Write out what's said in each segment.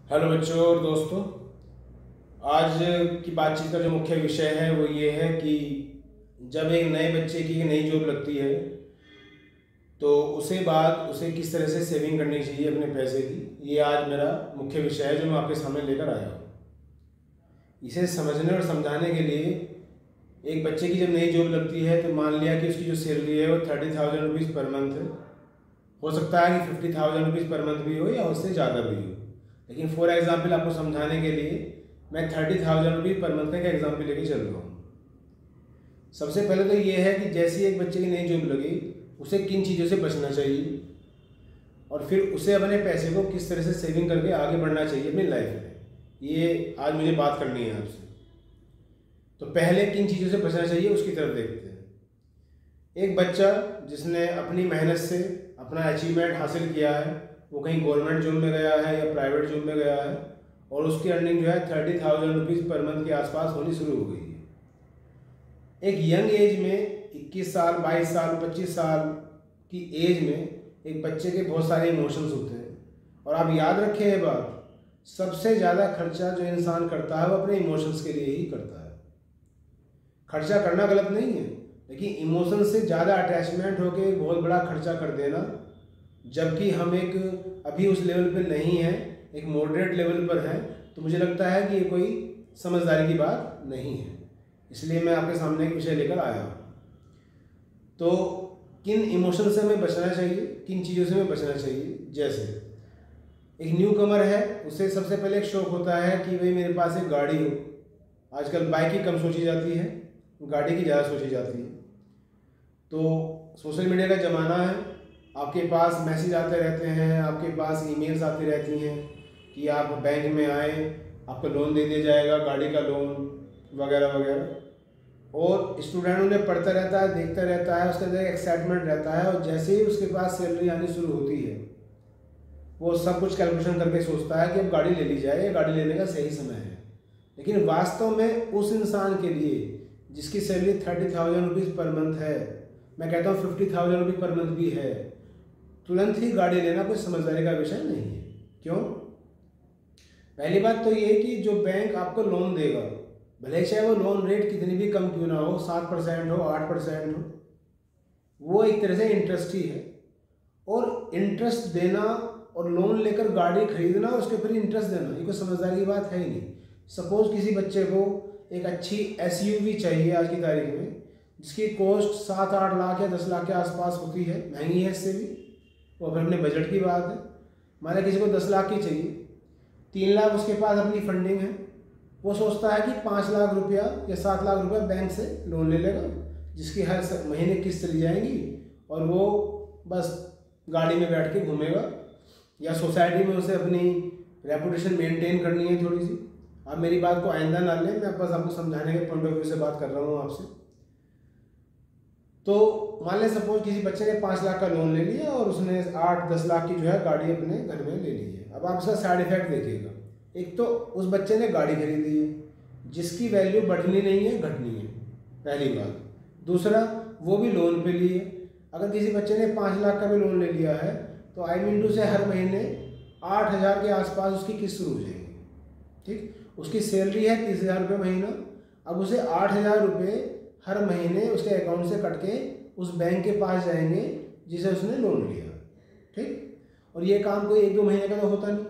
Hello बच्चों और दोस्तों, आज की बातचीत का जो मुख्य विषय है वो ये है कि जब एक नए बच्चे की नई जॉब लगती है तो उसे किस तरह से सेविंग करनी चाहिए अपने पैसे की। ये आज मेरा मुख्य विषय है जो मैं आपके सामने लेकर आया हूँ। इसे समझने और समझाने के लिए एक बच्चे की जब नई जॉब लगती है तो मान लिया कि उसकी जो सैलरी है वो 30,000 रुपीज़ पर मंथ है। हो सकता है कि 50,000 रुपीज़ पर मंथ भी हो या उससे ज़्यादा भी हो, लेकिन फॉर एग्जाम्पल आपको समझाने के लिए मैं 30,000 रुपीज़ पर मंथ का एग्जाम्पल लेके चल रहा हूँ। सबसे पहले तो ये है कि जैसे ही एक बच्चे की नई जॉब लगी उसे किन चीज़ों से बचना चाहिए और फिर उसे अपने पैसे को किस तरह से सेविंग करके आगे बढ़ना चाहिए अपनी लाइफ में। ये आज मुझे बात करनी है आपसे। तो पहले किन चीज़ों से बचना चाहिए उसकी तरफ देखते हैं। एक बच्चा जिसने अपनी मेहनत से अपना अचीवमेंट हासिल किया है, वो कहीं गवर्नमेंट जॉब में गया है या प्राइवेट जॉब में गया है और उसकी अर्निंग जो है 30,000 रुपीज़ पर मंथ के आसपास होनी शुरू हो गई है। एक यंग एज में 21 साल 22 साल 25 साल की एज में एक बच्चे के बहुत सारे इमोशंस होते हैं और आप याद रखें ये बात, सबसे ज़्यादा खर्चा जो इंसान करता है वो अपने इमोशंस के लिए ही करता है। खर्चा करना गलत नहीं है, लेकिन इमोशन से ज़्यादा अटैचमेंट होकर एक बहुत बड़ा खर्चा कर देना, जबकि हम एक अभी उस लेवल पे नहीं है, एक मॉडरेट लेवल पर है, तो मुझे लगता है कि ये कोई समझदारी की बात नहीं है। इसलिए मैं आपके सामने एक विषय लेकर आया हूँ। तो किन इमोशन से हमें बचना चाहिए, किन चीज़ों से हमें बचना चाहिए। जैसे एक न्यू कमर है, उसे सबसे पहले एक शौक होता है कि भाई मेरे पास एक गाड़ी हो। आजकल बाइक की कम सोची जाती है, गाड़ी की ज़्यादा सोची जाती है। तो सोशल मीडिया का ज़माना है, आपके पास मैसेज आते रहते हैं, आपके पास ईमेल्स आती रहती हैं कि आप बैंक में आए, आपको लोन दे दिया जाएगा, गाड़ी का लोन वगैरह वगैरह। और स्टूडेंट उन्हें पढ़ता रहता है, देखता रहता है, उसके अंदर एक्साइटमेंट रहता है और जैसे ही उसके पास सैलरी आनी शुरू होती है वो सब कुछ कैलकुलेशन करके सोचता है कि अब गाड़ी ले ली जाए, ये गाड़ी लेने का सही समय है। लेकिन वास्तव में उस इंसान के लिए जिसकी सैलरी 30,000 रुपीज़ पर मंथ है, मैं कहता हूँ 50,000 रुपीज़ पर मंथ भी है, तुरंत ही गाड़ी लेना कोई समझदारी का विषय नहीं है। क्यों? पहली बात तो ये कि जो बैंक आपको लोन देगा, भले चाहे वो लोन रेट कितनी भी कम क्यों ना हो, 7% हो 8% हो, वो एक तरह से इंटरेस्ट ही है। और इंटरेस्ट देना और लोन लेकर गाड़ी खरीदना और उसके ऊपर इंटरेस्ट देना, ये कोई समझदारी की बात है ही नहीं। सपोज किसी बच्चे को एक अच्छी एसयूवी चाहिए आज की तारीख में, जिसकी कॉस्ट 7-8 लाख या 10 लाख के आसपास होती है, महंगी है इससे भी, वो अपने बजट की बात है। माना किसी को 10 लाख की चाहिए, 3 लाख उसके पास अपनी फंडिंग है, वो सोचता है कि 5 लाख रुपया या 7 लाख रुपया बैंक से लोन ले लेगा, जिसकी हर महीने किस्त चली जाएंगी और वो बस गाड़ी में बैठ के घूमेगा, या सोसाइटी में उसे अपनी रेपुटेशन मेंटेन करनी है थोड़ी सी। आप मेरी बात को आइंदा ना लें, मैं बस आपको समझाने के पॉइंट ऑफ व्यू से बात कर रहा हूँ आपसे। तो मान लें सपोज किसी बच्चे ने 5 लाख का लोन ले लिया और उसने 8-10 लाख की जो है गाड़ी अपने घर में ले ली है। अब आप इसका साइड इफेक्ट देखिएगा। एक तो उस बच्चे ने गाड़ी खरीदी है जिसकी वैल्यू बढ़नी नहीं है, घटनी है, पहली बात। दूसरा, वो भी लोन पे लिए। अगर किसी बच्चे ने 5 लाख का भी लोन ले लिया है तो आई मीन टू से हर महीने 8,000 के आसपास उसकी किस्त शुरू हो जाएगी। ठीक, उसकी सैलरी है 30,000 रुपये महीना। अब उसे 8,000 रुपये हर महीने उसके अकाउंट से कट के उस बैंक के पास जाएंगे जिसे उसने लोन लिया। ठीक, और ये काम कोई 1-2 महीने का तो होता नहीं,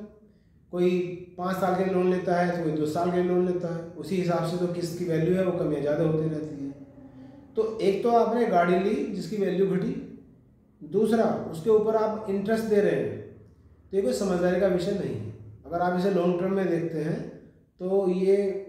कोई 5 साल के लोन लेता है तो कोई 2 साल के लोन लेता है। उसी हिसाब से तो किस्त की वैल्यू है वो कम या ज़्यादा होती रहती है। तो एक तो आपने गाड़ी ली जिसकी वैल्यू घटी, दूसरा उसके ऊपर आप इंटरेस्ट दे रहे हैं, तो ये कोई समझदारी का विषय नहीं है। अगर आप इसे लॉन्ग टर्म में देखते हैं तो ये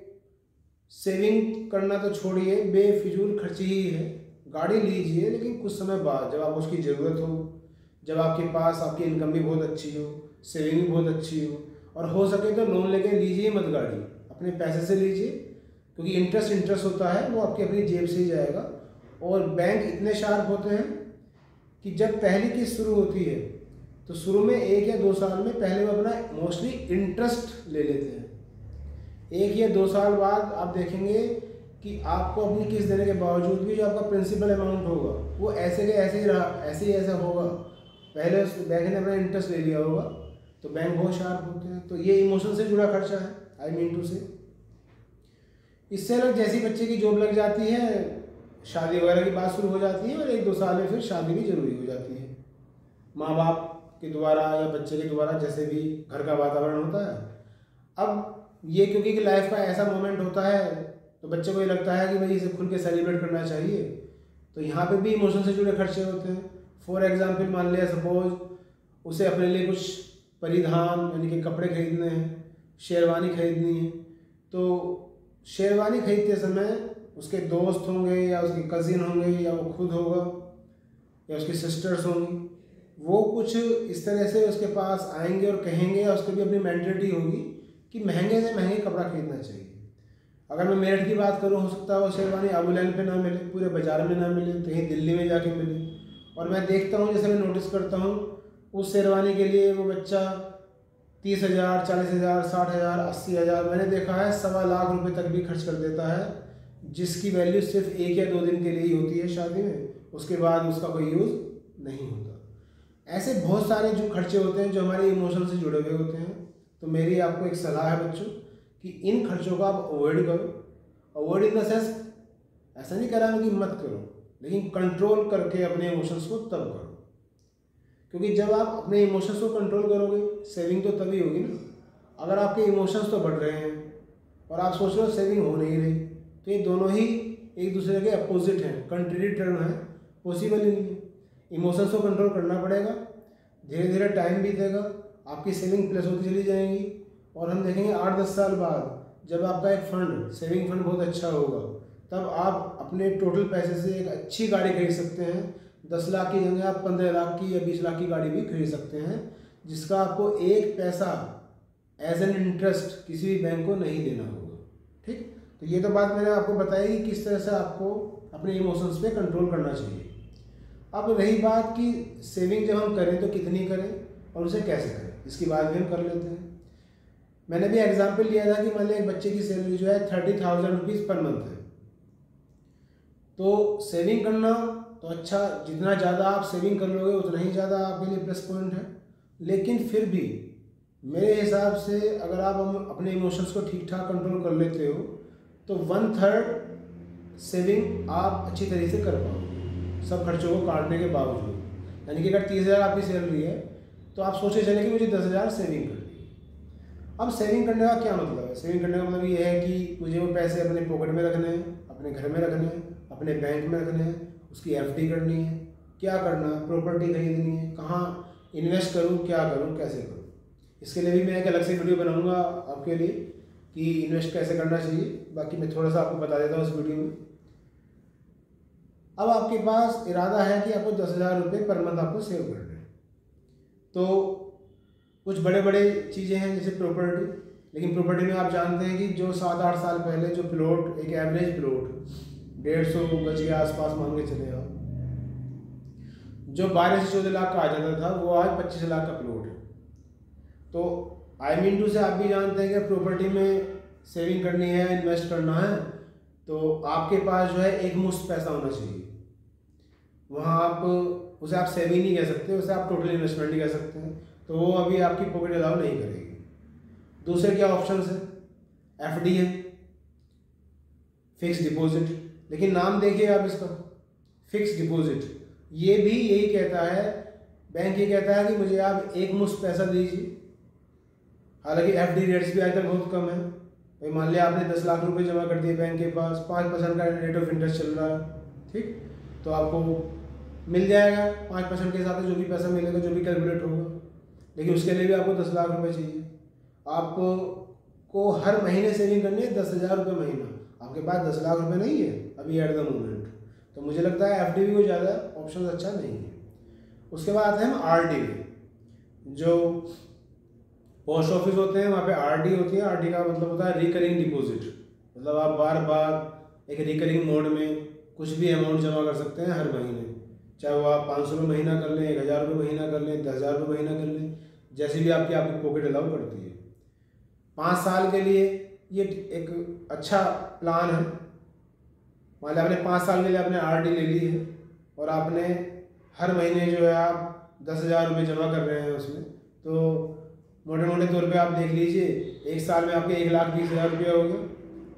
सेविंग करना तो छोड़िए, बेफिजूल खर्ची ही है। गाड़ी लीजिए लेकिन कुछ समय बाद, जब आपको उसकी ज़रूरत हो, जब आपके पास आपकी इनकम भी बहुत अच्छी हो, सेविंग भी बहुत अच्छी हो, और हो सके तो लोन लेके लीजिए मत गाड़ी, अपने पैसे से लीजिए, क्योंकि इंटरेस्ट होता है वो आपकी अपनी जेब से ही जाएगा। और बैंक इतने शार्प होते हैं कि जब पहली किस्त शुरू होती है तो शुरू में 1 या 2 साल में पहले वो अपना मोस्टली इंटरेस्ट ले लेते हैं। 1 या 2 साल बाद आप देखेंगे कि आपको अपनी किस्त देने के बावजूद भी जो आपका प्रिंसिपल अमाउंट होगा वो ऐसे के ऐसे ही रहा, ऐसे ही ऐसा होगा। पहले उस बैंक ने अपना इंटरेस्ट ले लिया होगा, तो बैंक बहुत शार्प होते हैं। तो ये इमोशन से जुड़ा खर्चा है, आई मीन टू से। इससे अलग जैसी बच्चे की जॉब लग जाती है, शादी वगैरह की बात शुरू हो जाती है और 1-2 साल में फिर शादी भी जरूरी हो जाती है, माँ बाप के द्वारा या बच्चे के द्वारा, जैसे भी घर का वातावरण होता है। अब ये क्योंकि लाइफ का ऐसा मोमेंट होता है तो बच्चे को ये लगता है कि भाई इसे खुल के सेलिब्रेट करना चाहिए, तो यहाँ पे भी इमोशन से जुड़े खर्चे होते हैं। फॉर एग्जाम्पल मान लिया सपोज उसे अपने लिए कुछ परिधान यानी कि कपड़े खरीदने हैं, शेरवानी खरीदनी है, तो शेरवानी खरीदते समय उसके दोस्त होंगे या उसके कज़िन होंगे या वो खुद होगा या उसकी सिस्टर्स होंगी, वो कुछ इस तरह से उसके पास आएंगे और कहेंगे, या उसकी भी अपनी मेंटलिटी होगी कि महंगे से महंगे कपड़ा खरीदना चाहिए। अगर मैं मेरठ की बात करूँ, हो सकता है वो शेरवानी अबू लैंड पे ना मिले, पूरे बाज़ार में ना मिले, कहीं दिल्ली में जाके मिले। और मैं देखता हूँ, जैसे मैं नोटिस करता हूँ, उस शेरवानी के लिए वो बच्चा 30,000, 40,000, 60,000, 80,000, मैंने देखा है 1.25 लाख रुपए तक भी खर्च कर देता है, जिसकी वैल्यू सिर्फ 1 या 2 दिन के लिए ही होती है शादी में, उसके बाद उसका कोई यूज़ नहीं होता। ऐसे बहुत सारे जो खर्चे होते हैं जो हमारे इमोशन से जुड़े हुए होते हैं। तो मेरी आपको एक सलाह है बच्चों कि इन खर्चों को आप अवॉइड करो। अवॉइड इन द सेंस ऐसा नहीं कह रहा हूँ कि मत करो, लेकिन कंट्रोल करके अपने इमोशंस को तब करो, क्योंकि जब आप अपने इमोशंस को कंट्रोल करोगे सेविंग तो तभी होगी ना। अगर आपके इमोशंस तो बढ़ रहे हैं और आप सोच रहे हो सेविंग हो नहीं रही, तो ये दोनों ही एक दूसरे के अपोजिट हैं, कंट्री टर्न है, पॉसिबल ही नहीं है। इमोशंस को कंट्रोल करना पड़ेगा, धीरे धीरे टाइम बीतेगा, आपकी सेविंग प्लस होती चली जाएंगी, और हम देखेंगे 8-10 साल बाद जब आपका एक फंड, सेविंग फंड बहुत अच्छा होगा, तब आप अपने टोटल पैसे से एक अच्छी गाड़ी खरीद सकते हैं। 10 लाख की जगह आप 15 लाख की या 20 लाख की गाड़ी भी खरीद सकते हैं, जिसका आपको 1 पैसा एज एन इंटरेस्ट किसी भी बैंक को नहीं देना होगा। ठीक, तो ये तो बात मैंने आपको बताई कि किस तरह से आपको अपने इमोशंस पे कंट्रोल करना चाहिए। अब रही बात कि सेविंग जब हम करें तो कितनी करें और उसे कैसे करें, इसकी बात भी हम कर लेते हैं। मैंने भी एग्जाम्पल लिया था कि मान लिया एक बच्चे की सैलरी जो है 30,000 रुपीज़ पर मंथ है, तो सेविंग करना तो अच्छा, जितना ज़्यादा आप सेविंग कर लोगे उतना ही ज़्यादा आपके लिए प्लस पॉइंट है। लेकिन फिर भी मेरे हिसाब से अगर आप अपने इमोशंस को ठीक ठाक कंट्रोल कर लेते हो तो 1/3 सेविंग आप अच्छी तरीके से कर पाओगे सब खर्चों को काटने के बावजूद। यानी कि अगर 30,000 आपकी सैलरी है तो आप सोचे चले कि मुझे 10,000 सेविंग करनी है। अब सेविंग करने का क्या मतलब है? सेविंग करने का मतलब ये है कि मुझे वो पैसे अपने पॉकेट में रखने हैं, अपने घर में रखने हैं, अपने बैंक में रखने हैं, उसकी एफडी करनी है, क्या करना है, प्रॉपर्टी खरीदनी है, कहाँ इन्वेस्ट करूँ, क्या करूँ, कैसे करूँ। इसके लिए भी मैं एक अलग से वीडियो बनाऊंगा आपके लिए कि इन्वेस्ट कैसे करना चाहिए। बाकी मैं थोड़ा सा आपको बता देता हूँ इस वीडियो में। अब आपके पास इरादा है कि आपको 10,000 रुपये पर मंथ आपको सेव करने हैं, तो कुछ बड़े बड़े चीज़ें हैं जैसे प्रॉपर्टी। लेकिन प्रॉपर्टी में आप जानते हैं कि जो 7-8 साल पहले जो प्लॉट, एक एवरेज प्लॉट 150 गज के आसपास मान के चले आप, जो 12 से 14 लाख का आ जाता था, वो आज 25 लाख का प्लॉट है। तो आई मीन टू से आप भी जानते हैं कि प्रॉपर्टी में सेविंग करनी है, इन्वेस्ट करना है, तो आपके पास जो है एक मुश्त पैसा होना चाहिए। वहाँ आप उसे आप सेविंग नहीं कह सकते, उसे आप टोटल इन्वेस्टमेंट नहीं कह सकते हैं, तो वो अभी आपकी पॉकेट अलाउ नहीं करेगी। दूसरे क्या ऑप्शंस है? एफडी है, फिक्स डिपॉजिट। लेकिन नाम देखिए आप इसका, फिक्स डिपॉजिट, ये भी यही कहता है, बैंक ये कहता है कि मुझे आप एक मुश्त पैसा दीजिए। हालांकि एफडी रेट्स भी आज तक बहुत कम है। भाई मान लिया आपने 10 लाख रुपए जमा कर दिए बैंक के पास, 5% का रेट ऑफ इंटरेस्ट चल रहा है, ठीक, तो आपको मिल जाएगा 5% के हिसाब से जो भी पैसा मिलेगा, जो भी कैलकुलेट होगा। लेकिन उसके लिए भी आपको 10 लाख रुपए चाहिए। आपको हर महीने सेविंग करनी है 10,000 रुपये महीना। आपके पास 10 लाख रुपए नहीं है अभी एट द मोमेंट, तो मुझे लगता है एफडी भी कोई ज़्यादा ऑप्शन अच्छा नहीं है। उसके बाद आते हैं हम आरडी में। जो पोस्ट ऑफिस होते हैं वहाँ पे आरडी होती है। आरडी का मतलब होता है रिकरिंग डिपॉजिट, मतलब आप बार बार एक रिकरिंग मोड में कुछ भी अमाउंट जमा कर सकते हैं हर महीने, चाहे वो आप 500 रुपये महीना कर लें, 1,000 रुपये महीना कर लें, 10,000 रुपये महीना कर लें, जैसी भी आपकी पॉकेट अलाउ करती है। 5 साल के लिए ये एक अच्छा प्लान है। मान लिया आपने 5 साल के लिए आपने आरडी ले ली है और आपने हर महीने जो है आप 10,000 रुपये जमा कर रहे हैं उसमें, तो मोटे मोटे तौर पे आप देख लीजिए, 1 साल में आपके 1,20,000 रुपया हो गया,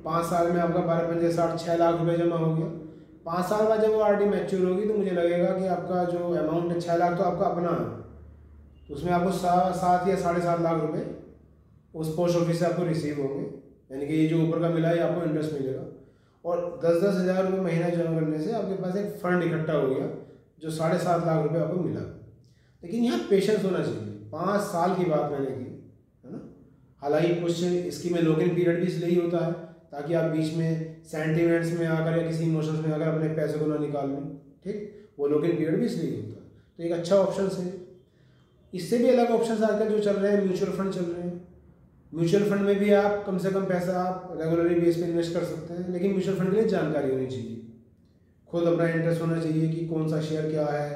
5 साल में आपका 12×5 = 6 लाख रुपये जमा हो गया। 5 साल बाद जब वो आरडी मैच्योर होगी तो मुझे लगेगा कि आपका जो अमाउंट है 6 लाख तो आपका अपना है, उसमें आपको 7 या 7.5 लाख रुपए उस पोस्ट ऑफिस से आपको रिसीव होंगे, यानी कि ये जो ऊपर का मिला है आपको इंटरेस्ट मिलेगा। और 10-10 हज़ार रुपये महीना जमा करने से आपके पास एक फ़ंड इकट्ठा हो गया जो 7.5 लाख रुपये आपको मिला। लेकिन यहाँ पेशेंस होना चाहिए। 5 साल की बात मैंने की है ना। हालांकि कुछ इसकी में लॉक इन पीरियड भी इसलिए ही होता है ताकि आप बीच में सेंटिमेंट्स में आकर या किसी इमोशंस में आकर अपने पैसे को ना निकाल लें, ठीक, वो लॉक इन पीरियड भी इसलिए होता है। तो एक अच्छा ऑप्शन है। इससे भी अलग ऑप्शन आजकल जो चल रहे हैं, म्यूचुअल फंड चल रहे हैं। म्यूचुअल फंड में भी आप कम से कम पैसा आप रेगुलरली बेस पे इन्वेस्ट कर सकते हैं, लेकिन म्यूचुअल फंड के लिए जानकारी होनी चाहिए, खुद अपना इंटरेस्ट होना चाहिए कि कौन सा शेयर क्या है,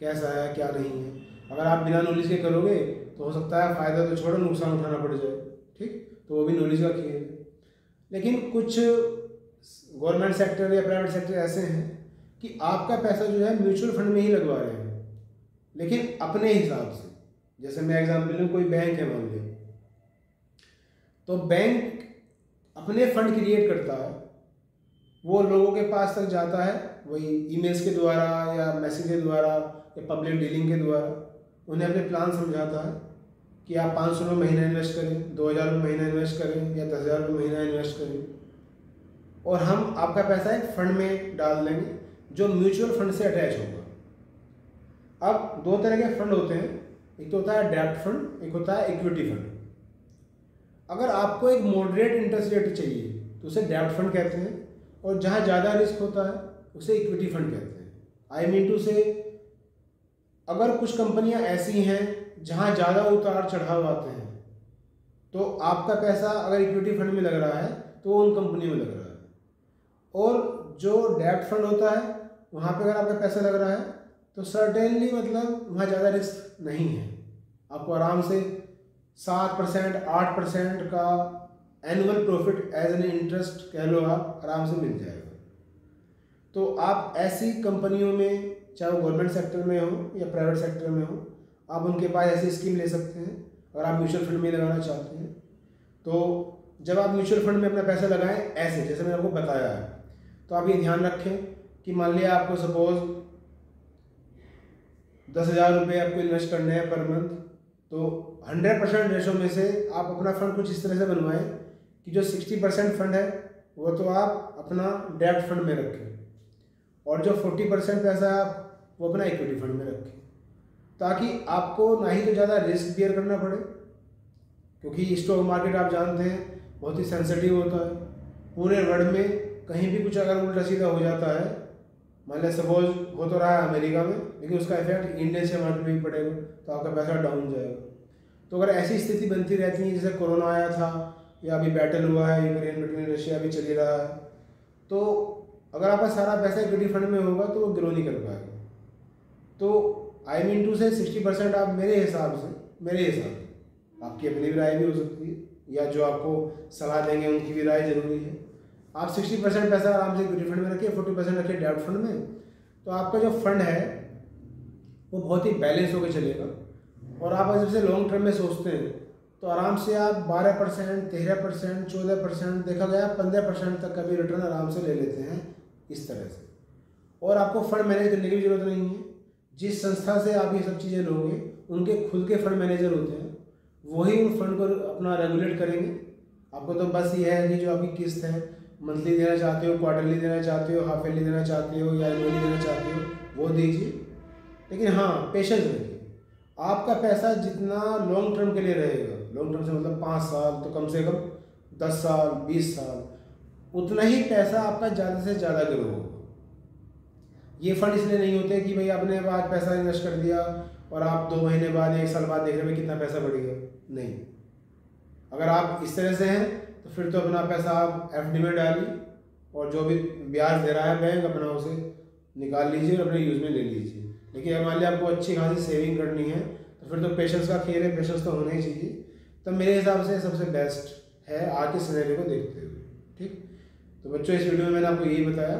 कैसा है, क्या नहीं है। अगर आप बिना नॉलेज के करोगे तो हो सकता है फ़ायदा तो छोड़ो नुकसान उठाना पड़ जाए, ठीक, तो वो भी नॉलेज का खेल है। लेकिन कुछ गवर्नमेंट सेक्टर या प्राइवेट सेक्टर ऐसे हैं कि आपका पैसा जो है म्यूचुअल फंड में ही लगवा रहे हैं, लेकिन अपने हिसाब से। जैसे मैं एग्जाम्पल लूँ, कोई बैंक है मान लीजिए, तो बैंक अपने फंड क्रिएट करता है, वो लोगों के पास तक जाता है, वही ईमेल्स के द्वारा या मैसेज के द्वारा या पब्लिक डीलिंग के द्वारा उन्हें अपने प्लान समझाता है कि आप 500 रुपये महीना इन्वेस्ट करें, 2,000 रुपये महीना इन्वेस्ट करें या 10,000 रुपये महीना इन्वेस्ट करें, और हम आपका पैसा एक फंड में डाल देंगे जो म्यूचुअल फंड से अटैच होगा। अब 2 तरह के फंड होते हैं, एक तो होता है डेब्ट फंड, एक होता है इक्विटी फंड। अगर आपको एक मॉडरेट इंटरेस्ट रेट चाहिए तो उसे डेब्ट फंड कहते हैं, और जहाँ ज़्यादा रिस्क होता है उसे इक्विटी फंड कहते हैं। आई मीन टू से, अगर कुछ कंपनियां ऐसी हैं जहाँ ज़्यादा उतार चढ़ाव आते हैं तो आपका पैसा अगर इक्विटी फंड में लग रहा है तो उन कंपनियों में लग रहा है, और जो डेब्ट फंड होता है वहाँ पे अगर आपका पैसा लग रहा है तो सर्टेनली मतलब वहाँ ज़्यादा रिस्क नहीं है, आपको आराम से 7%, 8% का annual profit as an interest कह लो आप, आराम से मिल जाएगा। तो आप ऐसी कंपनियों में, चाहे वो गवर्नमेंट सेक्टर में हो या प्राइवेट सेक्टर में हो, आप उनके पास ऐसी स्कीम ले सकते हैं। अगर आप म्यूचुअल फंड में लगाना चाहते हैं तो जब आप म्यूचुअल फंड में अपना पैसा लगाएं ऐसे जैसे मैंने आपको बताया है, तो आप ये ध्यान रखें कि मान लिया आपको सपोज 10,000 रुपये आपको इन्वेस्ट करने हैं पर मंथ, तो 100% रेशो में से आप अपना फंड कुछ इस तरह से बनवाएं कि जो 60% फंड है वो तो आप अपना डेब्ट फंड में रखें, और जो 40% पैसा है आप वो अपना इक्विटी फंड में रखें, ताकि आपको ना ही तो ज़्यादा रिस्क बियर करना पड़े, क्योंकि स्टॉक मार्केट आप जानते हैं बहुत ही सेंसिटिव होता है। पूरे वर्ल्ड में कहीं भी कुछ अगर उल्टा सीधा हो जाता है, मान लिया सपोज हो तो रहा है अमेरिका में, लेकिन उसका इफेक्ट इंडियन शेयर मार्केट में भी पड़ेगा, तो आपका पैसा डाउन जाएगा। तो अगर ऐसी स्थिति बनती रहती है, जैसे कोरोना आया था या अभी बैटल हुआ है यूक्रेन बिटवीन रशिया भी चल रहा है, तो अगर आपका सारा पैसा इक्विटी फंड में होगा तो वो ग्रो नहीं कर पाएगा। तो आई मीन टू से 60% आप मेरे हिसाब से, आपकी अपनी भी राय भी हो सकती है या जो आपको सलाह देंगे उनकी भी राय जरूरी है, आप 60% पैसा आराम से इक्विटी फंड में रखिए, 40% रखिए डेब्ट फंड में, तो आपका जो फंड है वो बहुत ही बैलेंस होकर चलेगा। और आप जब से लॉन्ग टर्म में सोचते हैं तो आराम से आप 12%, 13%, 14%, देखा गया 15% तक का भी रिटर्न आराम से ले लेते हैं इस तरह से। और आपको फंड मैनेज करने की भी जरूरत नहीं है। जिस संस्था से आप ये सब चीज़ें लोगे उनके खुद के फंड मैनेजर होते हैं, वही उन फंड को अपना रेगुलेट करेंगे। आपको तो बस ये है कि जो आपकी किस्त है, मंथली देना चाहते हो, क्वार्टरली देना चाहते हो, हाफ ईयरली देना चाहते हो या एनुअली देना चाहते हो, वो दीजिए। लेकिन हाँ, पेशेंस रखिए। आपका पैसा जितना लॉन्ग टर्म के लिए रहेगा, लॉन्ग टर्म से मतलब 5 साल, तो कम से कम 10 साल, 20 साल, उतना ही पैसा आपका ज़्यादा से ज़्यादा ग्रो होगा। ये फंड इसलिए नहीं होते कि भाई आपने आज पैसा इन्वेस्ट कर दिया और आप 2 महीने बाद, 1 साल बाद देख रहे हैं कितना पैसा बढ़ गया। नहीं, अगर आप इस तरह से हैं तो फिर तो अपना पैसा आप एफडी में डालिए और जो भी ब्याज दे रहा है बैंक, अपना उसे निकाल लीजिए और अपने यूज़ में ले लीजिए। लेकिन अगर मान लिया आपको अच्छी खासी सेविंग करनी है तो फिर तो पेशेंस का खेल है, पेशेंस तो होना ही चाहिए। तो मेरे हिसाब से सबसे बेस्ट है आज के सिनेरियो को देखते हुए। ठीक, तो बच्चों इस वीडियो में मैंने आपको यही बताया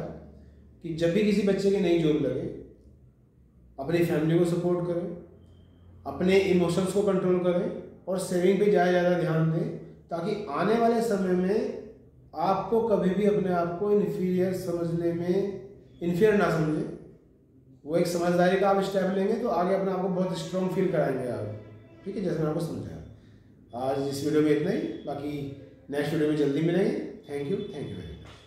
कि जब भी किसी बच्चे की नई जॉब लगे, अपनी फैमिली को सपोर्ट करें, अपने इमोशंस को कंट्रोल करें और सेविंग पे ज़्यादा ध्यान दें, ताकि आने वाले समय में आपको कभी भी अपने आप को इन्फीरियर समझने में इन्फीरियर ना समझें। वो एक समझदारी का आप स्टेप लेंगे तो आगे अपने आप को बहुत स्ट्रॉन्ग फील कराएंगे आप। ठीक है, जैसे मैंने आपको समझाया। आज इस वीडियो में इतना ही, बाकी नेक्स्ट वीडियो में जल्दी मिलेंगे। Thank you very much.